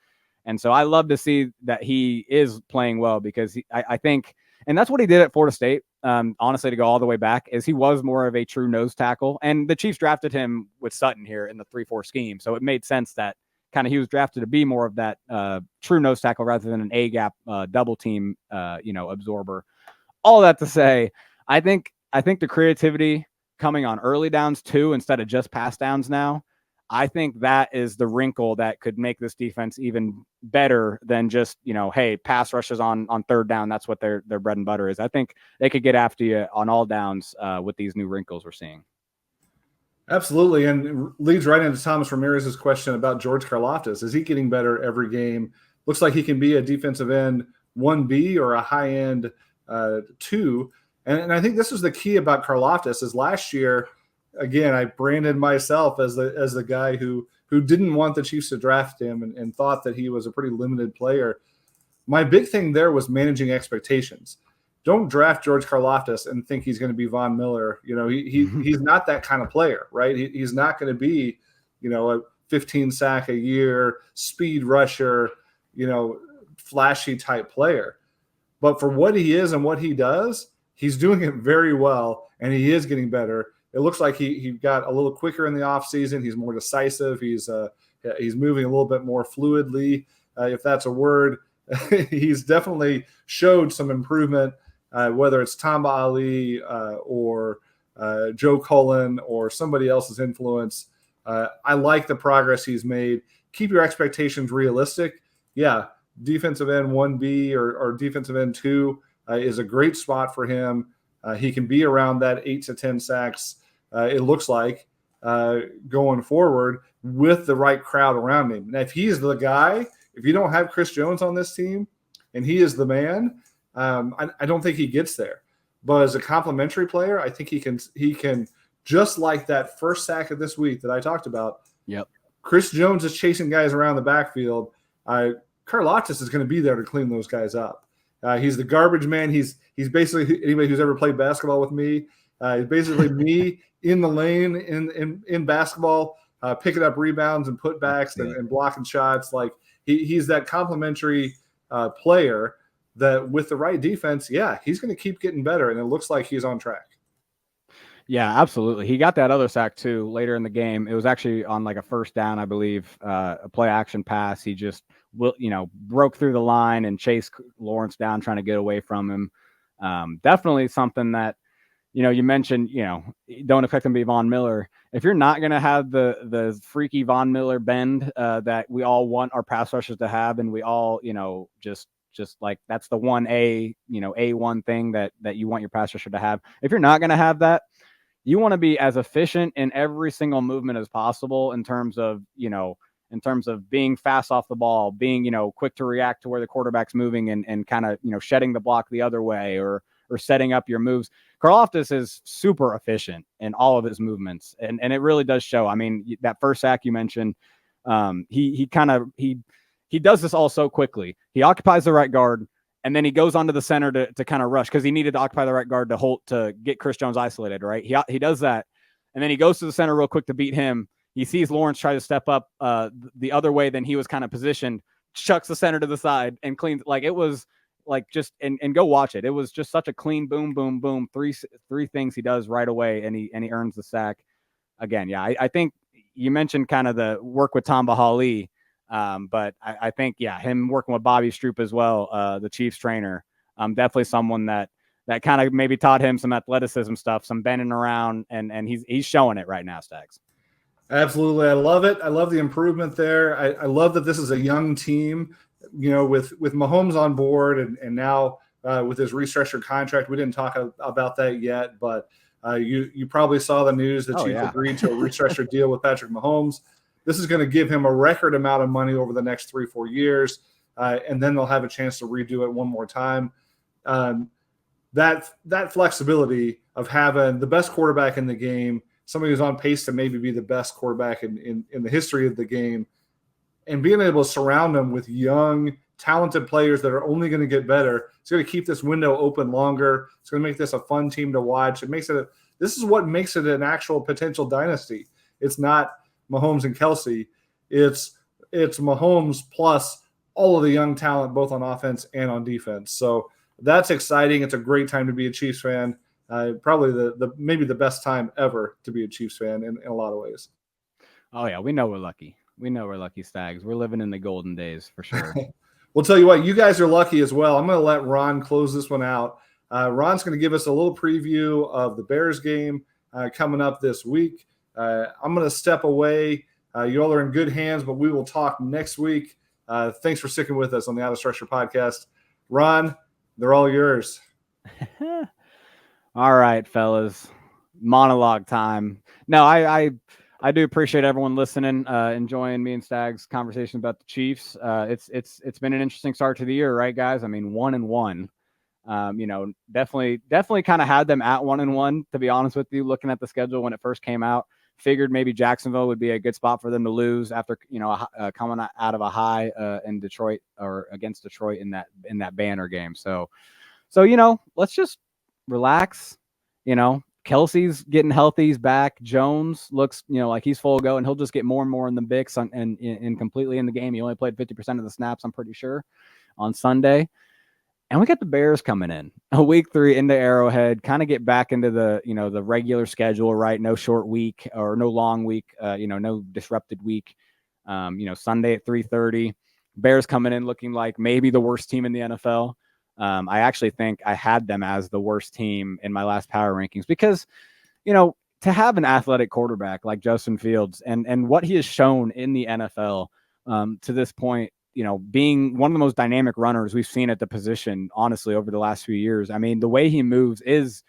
And so I love to see that he is playing well because I think, and that's what he did at Florida State, honestly, to go all the way back, is he was more of a true nose tackle. And the Chiefs drafted him with Sutton here in the 3-4 scheme. So it made sense that kind of he was drafted to be more of that true nose tackle rather than an A-gap double team, absorber. All that to say, I think the creativity coming on early downs too, instead of just pass downs now, I think that is the wrinkle that could make this defense even better than just, hey, pass rushes on third down. That's what their bread and butter is. I think they could get after you on all downs with these new wrinkles we're seeing. Absolutely. And leads right into Thomas Ramirez's question about George Karlaftis. Is he getting better every game? Looks like he can be a defensive end 1B or a high end 2. And I think this is the key about Karlaftis is last year, again, I branded myself as the guy who didn't want the Chiefs to draft him and thought that he was a pretty limited player. My big thing there was managing expectations. Don't draft George Karlaftis and think he's going to be Von Miller. He's not that kind of player, right? He's not going to be, a 15 sack a year, speed rusher, flashy type player. But for what he is and what he does, he's doing it very well, and he is getting better. It looks like he got a little quicker in the offseason. He's more decisive. He's moving a little bit more fluidly, if that's a word. He's definitely showed some improvement, whether it's Tamba Ali or Joe Cullen or somebody else's influence. I like the progress he's made. Keep your expectations realistic. Yeah, defensive end 1B or defensive end 2 is a great spot for him. He can be around that 8 to 10 sacks, it looks like, going forward with the right crowd around him. Now, if he's the guy, if you don't have Chris Jones on this team and he is the man, I don't think he gets there. but as a complementary player, I think he can just like that first sack of this week that I talked about. Yep. Chris Jones is chasing guys around the backfield. Karlaftis is going to be there to clean those guys up. He's the garbage man. He's basically anybody who's ever played basketball with me. He's basically me in the lane in basketball, picking up rebounds and putbacks and blocking shots. Like he's that complimentary player that with the right defense, he's going to keep getting better, and it looks like he's on track. Yeah, absolutely. He got that other sack too later in the game. It was actually on like a first down, I believe, a play action pass. He just broke through the line and chased Lawrence down, trying to get away from him. Definitely something that, you mentioned, don't expect him to be Von Miller. If you're not going to have the freaky Von Miller bend that we all want our pass rushers to have, and we all, just like that's the A1 thing that you want your pass rusher to have. If you're not going to have that, you want to be as efficient in every single movement as possible in terms of being fast off the ball, being, quick to react to where the quarterback's moving and kind of, shedding the block the other way or setting up your moves. Karlaftis is super efficient in all of his movements. And it really does show. I mean, that first sack you mentioned, he does this all so quickly. He occupies the right guard, and then he goes onto the center to kind of rush because he needed to occupy the right guard to get Chris Jones isolated, right? He does that, and then he goes to the center real quick to beat him. He sees Lawrence try to step up the other way than he was kind of positioned, chucks the center to the side, and cleans. Like it was like just and go watch it. It was just such a clean boom, boom, boom. Three things he does right away, and he earns the sack. Again, yeah, I think you mentioned kind of the work with Tom Bahali. But I think, him working with Bobby Stroop as well, the Chiefs trainer, definitely someone that kind of maybe taught him some athleticism stuff, some bending around, and he's showing it right now, Stags. Absolutely. I love it. I love the improvement there. I love that this is a young team, with Mahomes on board and now with his restructured contract. We didn't talk about that yet, but you probably saw the news that Chiefs agreed to a restructured deal with Patrick Mahomes. This is going to give him a record amount of money over the next 3-4 years, and then they'll have a chance to redo it one more time. That flexibility of having the best quarterback in the game, somebody who's on pace to maybe be the best quarterback in the history of the game, and being able to surround them with young, talented players that are only going to get better, it's going to keep this window open longer. It's going to make this a fun team to watch. This is what makes it an actual potential dynasty. It's not Mahomes and Kelsey, it's Mahomes plus all of the young talent, both on offense and on defense. So that's exciting. It's a great time to be a Chiefs fan. Probably maybe the best time ever to be a Chiefs fan in a lot of ways. Oh yeah, we know we're lucky. We know we're lucky, Stags. We're living in the golden days for sure. We'll tell you what, you guys are lucky as well. I'm going to let Ron close this one out. Ron's going to give us a little preview of the Bears game coming up this week. I'm going to step away. You all are in good hands, but we will talk next week. Thanks for sticking with us on the Out of Structure podcast. Ron, they're all yours. All right, fellas. Monologue time. No, I do appreciate everyone listening, enjoying me and Stag's conversation about the Chiefs. It's been an interesting start to the year, right, guys? I mean, 1-1. Definitely kind of had them at 1-1, to be honest with you, looking at the schedule when it first came out. Figured maybe Jacksonville would be a good spot for them to lose after, coming out of a high in Detroit or against Detroit in that banner game. So, let's just relax. Kelsey's getting healthy. He's back. Jones looks, like he's full go, and he'll just get more and more in the mix and completely in the game. He only played 50% of the snaps, I'm pretty sure, on Sunday. And we got the Bears coming in a week 3 into Arrowhead, kind of get back into the, the regular schedule, right? No short week or no long week, no disrupted week. Sunday at 3:30, Bears coming in looking like maybe the worst team in the NFL. I actually think I had them as the worst team in my last power rankings because, to have an athletic quarterback like Justin Fields and what he has shown in the NFL to this point, being one of the most dynamic runners we've seen at the position, honestly, over the last few years. I mean, the way he moves is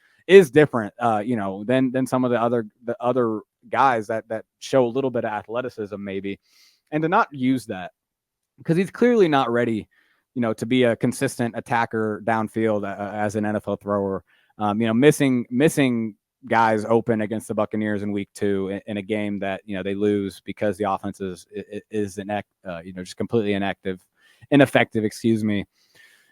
different, than some of the other guys that show a little bit of athleticism maybe, and to not use that because he's clearly not ready, to be a consistent attacker downfield as an NFL thrower. Missing guys open against the Buccaneers in week 2 in a game that, they lose because the offense is just completely ineffective, excuse me.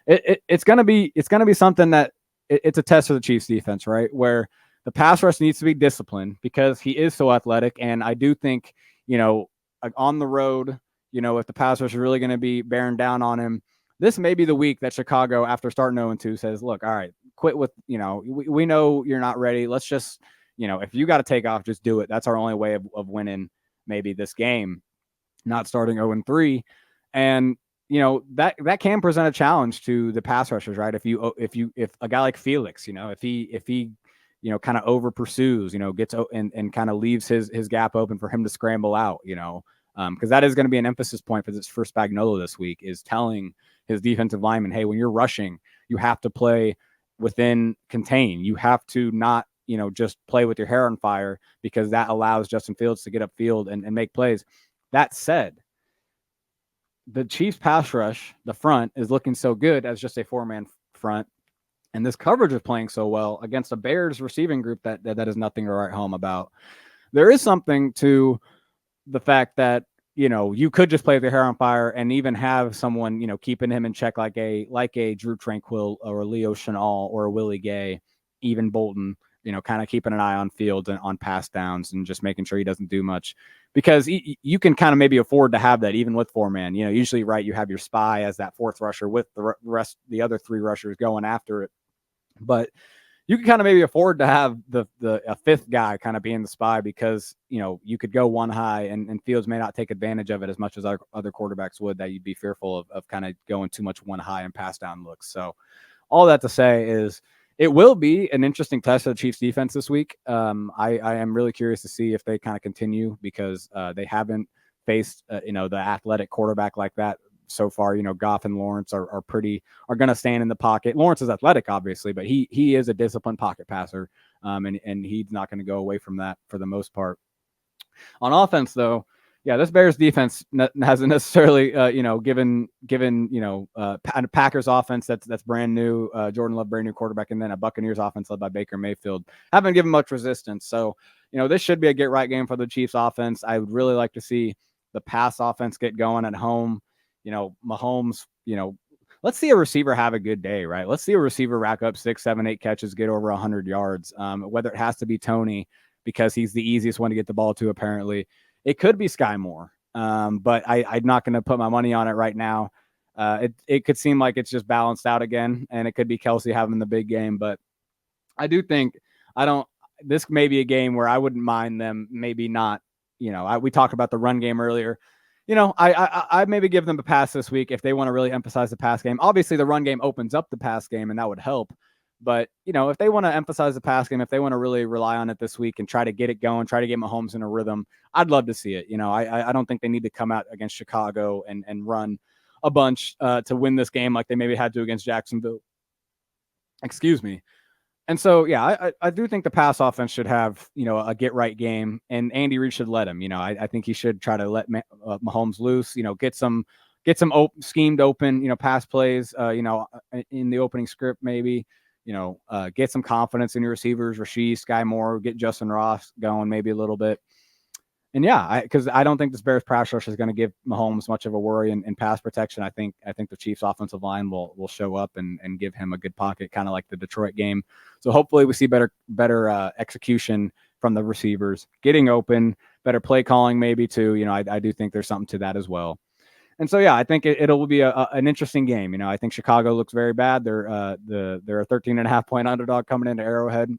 It's going to be something that it's a test for the Chiefs defense, right? Where the pass rush needs to be disciplined because he is so athletic. And I do think, on the road, if the pass rush is really going to be bearing down on him, this may be the week that Chicago, after starting 0-2, says, look, all right, quit with, we know you're not ready. Let's just, if you got to take off, just do it. That's our only way of winning maybe this game, not starting 0-3. And, that can present a challenge to the pass rushers, right? If a guy like Felix, if he kind of over pursues, gets and kind of leaves his gap open for him to scramble out, because that is going to be an emphasis point for Spagnuolo this week, is telling his defensive lineman, hey, when you're rushing, you have to play within contain. You have to not, just play with your hair on fire, because that allows Justin Fields to get upfield and make plays. That said, the Chiefs pass rush, the front, is looking so good as just a 4-man front. And this coverage is playing so well against a Bears receiving group that is nothing to write home about. There is something to the fact that, you could just play with your hair on fire and even have someone, keeping him in check like a Drew Tranquill or a Leo Chenal or a Willie Gay, even Bolton, kind of keeping an eye on field and on pass downs and just making sure he doesn't do much, because you can kind of maybe afford to have that even with 4-man. Usually, right, you have your spy as that 4th rusher with the other 3 rushers going after it. But you can kind of maybe afford to have a 5th guy kind of being the spy, because, you could go one high and Fields may not take advantage of it as much as other quarterbacks would, that you'd be fearful of kind of going too much one high and pass down looks. So all that to say is it will be an interesting test of the Chiefs defense this week. I am really curious to see if they kind of continue, because they haven't faced, the athletic quarterback like that so far. Goff and Lawrence are going to stand in the pocket. Lawrence is athletic, obviously, but he is a disciplined pocket passer, and he's not going to go away from that for the most part. On offense, though, yeah, this Bears defense hasn't necessarily, given Packers offense that's brand new, Jordan Love, brand new quarterback, and then a Buccaneers offense led by Baker Mayfield, haven't given much resistance. So, this should be a get right game for the Chiefs offense. I would really like to see the pass offense get going at home. Mahomes, let's see a receiver have a good day, right? Let's see a receiver rack up 6, 7, 8 catches, get over 100 yards. Whether it has to be Tony, because he's the easiest one to get the ball to, apparently. It could be Sky Moore, but I'm not going to put my money on it right now. It could seem like it's just balanced out again, and it could be Kelsey having the big game. But I do think this may be a game where I wouldn't mind them maybe not. We talked about the run game earlier. I maybe give them a pass this week if they want to really emphasize the pass game. Obviously, the run game opens up the pass game, and that would help. But, if they want to emphasize the pass game, if they want to really rely on it this week and try to get it going, try to get Mahomes in a rhythm, I'd love to see it. I don't think they need to come out against Chicago and run a bunch to win this game like they maybe had to against Jacksonville. Excuse me. And so, yeah, I do think the pass offense should have, a get right game, and Andy Reid should let him. I think he should try to let Mahomes loose, get some schemed open, pass plays, in the opening script, maybe, get some confidence in your receivers, Rashid, Sky Moore, get Justin Ross going maybe a little bit. And yeah, because I don't think this Bears pass rush is going to give Mahomes much of a worry in pass protection. I think the Chiefs offensive line will show up and give him a good pocket, kind of like the Detroit game. So hopefully we see better execution from the receivers, getting open, better play calling maybe too. I do think there's something to that as well. And so, yeah, I think it'll be an interesting game. I think Chicago looks very bad. They're a 13.5 point underdog coming into Arrowhead.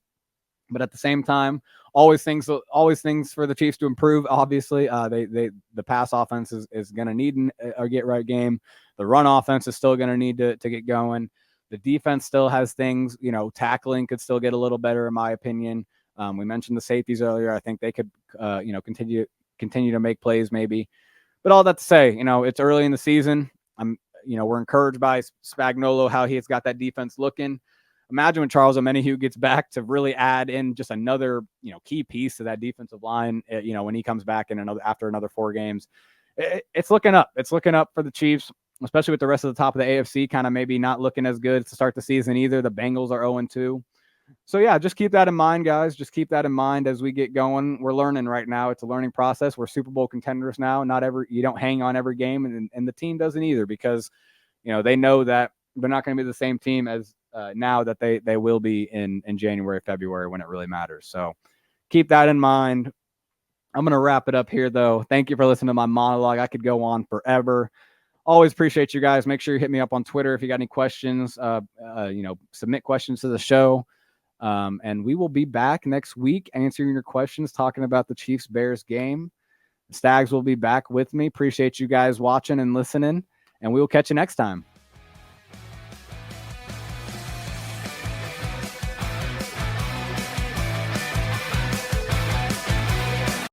But at the same time, always things for the Chiefs to improve. Obviously, the pass offense is going to need a get right game. The run offense is still going to need to get going. The defense still has things. Tackling could still get a little better, in my opinion. We mentioned the safeties earlier. I think they could, continue to make plays maybe. But all that to say, it's early in the season. We're encouraged by Spagnuolo, how he has got that defense looking. Imagine when Charles Omenihu gets back to really add in just another, key piece to that defensive line. When he comes back after another 4 games, it's looking up. It's looking up for the Chiefs, especially with the rest of the top of the AFC kind of maybe not looking as good to start the season either. The Bengals are 0-2. So yeah, just keep that in mind, guys. Just keep that in mind as we get going. We're learning right now. It's a learning process. We're Super Bowl contenders now. You don't hang on every game, and the team doesn't either, because they know that they're not going to be the same team as now that they will be in January, February, when it really matters. So keep that in mind. I'm going to wrap it up here, though. Thank you for listening to my monologue. I could go on forever. Always appreciate you guys. Make sure you hit me up on Twitter if you got any questions. Submit questions to the show. And we will be back next week answering your questions, talking about the Chiefs-Bears game. Stags will be back with me. Appreciate you guys watching and listening, and we will catch you next time.